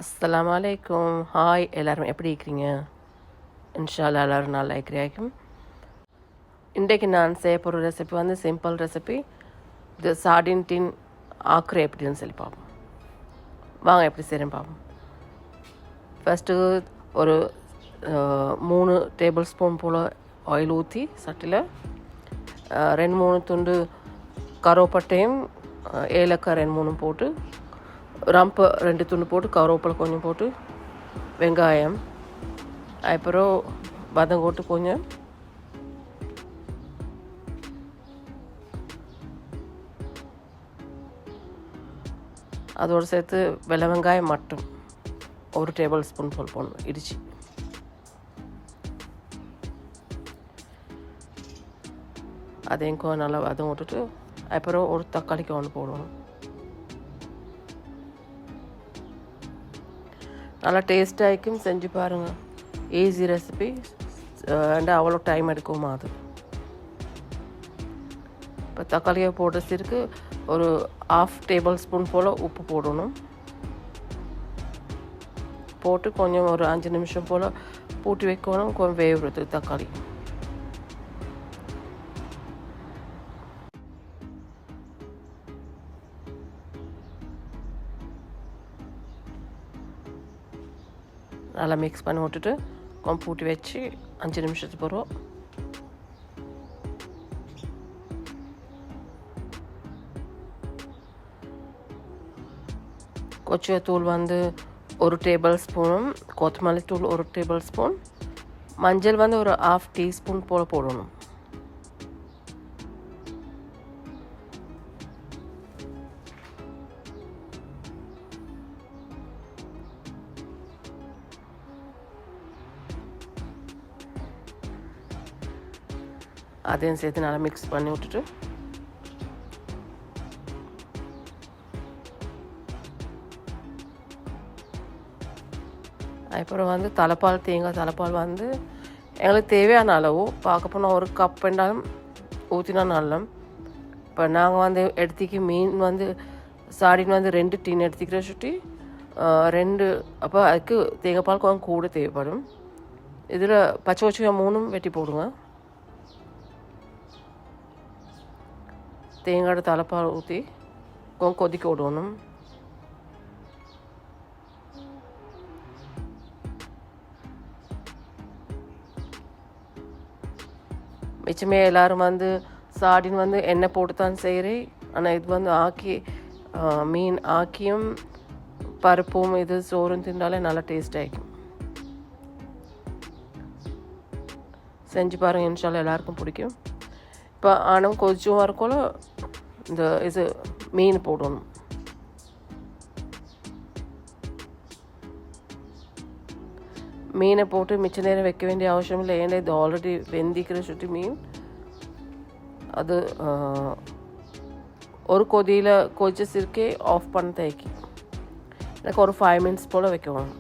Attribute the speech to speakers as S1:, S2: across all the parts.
S1: அஸ்ஸலாமு அலைக்கும். ஹாய், எல்லோரும் எப்படி இருக்கிறீங்க? இன்ஷால்லா எல்லோரும் நல்லா இருக்கிறாக்கும். இன்றைக்கு நான் செய்ய போகிற ரெசிபி வந்து சிம்பிள் ரெசிபி. இது சார்டின் டின் ஆக்குற எப்படின்னு சொல்லி பார்ப்போம். வாங்க எப்படி செய்கிறேன்னு பார்ப்போம். ஃபஸ்ட்டு ஒரு 3 டேபிள் ஸ்பூன் போல் ஆயில் ஊற்றி சட்டியில் 2-3 துண்டு கருவேப்பட்டையும் ஏலக்காய் 2-3 போட்டு ரம்பை 2 துண்டு போட்டு கருவேப்பிலை கொஞ்சம் போட்டு வெங்காயம் அப்புறம் வதங்கோட்டு கொஞ்சம் அதோடு சேர்த்து வெள்ளை வெங்காயம் மட்டும் 1 டேபிள் ஸ்பூன் போல் போடணும் இடிச்சு. அதையும் கொஞ்சம் நல்லா வதங்க விட்டுட்டு அப்புறம் ஒரு தக்காளிக்கு ஒன்று போடணும். நல்லா டேஸ்ட்டாகிக்கும், செஞ்சு பாருங்கள். ஈஸி ரெசிபி அண்ட் அவ்வளோ டைம் எடுக்குமா அது. இப்போ தக்காளியை போடுறதுக்கு ஒரு 1/2 டேபிள் ஸ்பூன் போல் உப்பு போடணும். போட்டு கொஞ்சம் ஒரு 5 நிமிஷம் போல் பூட்டி வைக்கணும், கொஞ்சம் வேவுறது தக்காளி. நல்லா மிக்ஸ் பண்ணி விட்டுட்டு கொஞ்சம் பூட்டி வச்சு 5 நிமிஷத்துக்கு போகிறோம். கொச்சிய தூள் வந்து 1 டேபிள் ஸ்பூனும், கொத்தமல்லி தூள் 1 டேபிள் ஸ்பூன், மஞ்சள் வந்து ஒரு 1/2 டீஸ்பூன் போல் போடணும். அதையும் சேர்த்து நல்லா மிக்ஸ் பண்ணி விட்டுட்டு அப்புறம் வந்து தேங்காய் தலைப்பால் வந்து எங்களுக்கு தேவையான அளவு பார்க்க போனால் 1 கப் வேண்டாலும் ஊற்றினா நல்லா. இப்போ நாங்கள் வந்து எடுத்துக்கி மீன் வந்து சாடின் வந்து 2 டின் எடுத்துக்கிற சுட்டி 2, அப்போ அதுக்கு தேங்காய் பால் கொஞ்சம் கூட தேவைப்படும். இதில் பச்சை 3 வெட்டி போடுங்க. தேங்காயோட தலைப்பால் ஊற்றி கொஞ்சம் கொதிக்க விடணும். மிச்சமே எல்லோரும் வந்து சாடின் வந்து எண்ணெய் போட்டு தான் செய்கிறேன். ஆனால் இது வந்து மீன் ஆக்கியும் பருப்பும் இது சோறும் தின்னாலே நல்லா டேஸ்ட் ஆகிக்கும். செஞ்சு பாருங்கள், இன்ஷால்லா எல்லாருக்கும் பிடிக்கும். இப்போ ஆனால் கொஞ்சம் வரக்குள்ள இது மீன் போடணும். மீனை போட்டு மிச்ச நேரம் வைக்க வேண்டிய அவசியம் இல்லை. ஏன்னா இது ஆல்ரெடி வெந்திக்கிற சுட்டி மீன். அது ஒரு கொதியில் கொதிச்சிருக்கே ஆஃப் பண்ண தேக்கி எனக்கு ஒரு 5 மினிட்ஸ் போல் வைக்கணும்.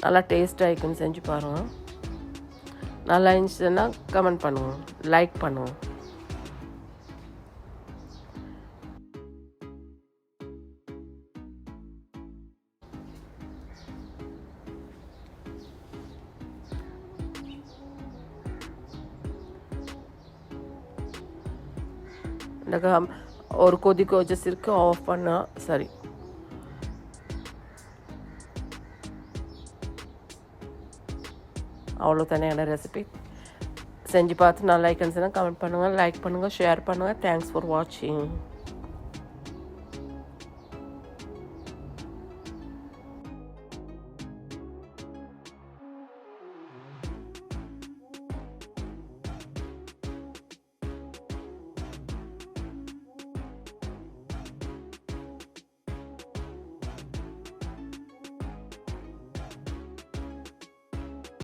S1: நல்லா டேஸ்ட்டாக இருக்குன்னு செஞ்சு பாருங்கள். நல்லா இருந்துச்சுன்னா கமெண்ட் பண்ணுவோம், லைக் பண்ணுவோம். எனக்கு ஒரு கொதிச்சிருக்கு ஆஃப் பண்ணால் சரி. அவ்வளோ தனியான ரெசிபி. செஞ்சு பார்த்து நல்லா லைக் கமெண்ட் பண்ணுங்கள், லைக் பண்ணுங்கள், ஷேர் பண்ணுங்கள். தேங்க்ஸ் ஃபார் வாட்சிங்.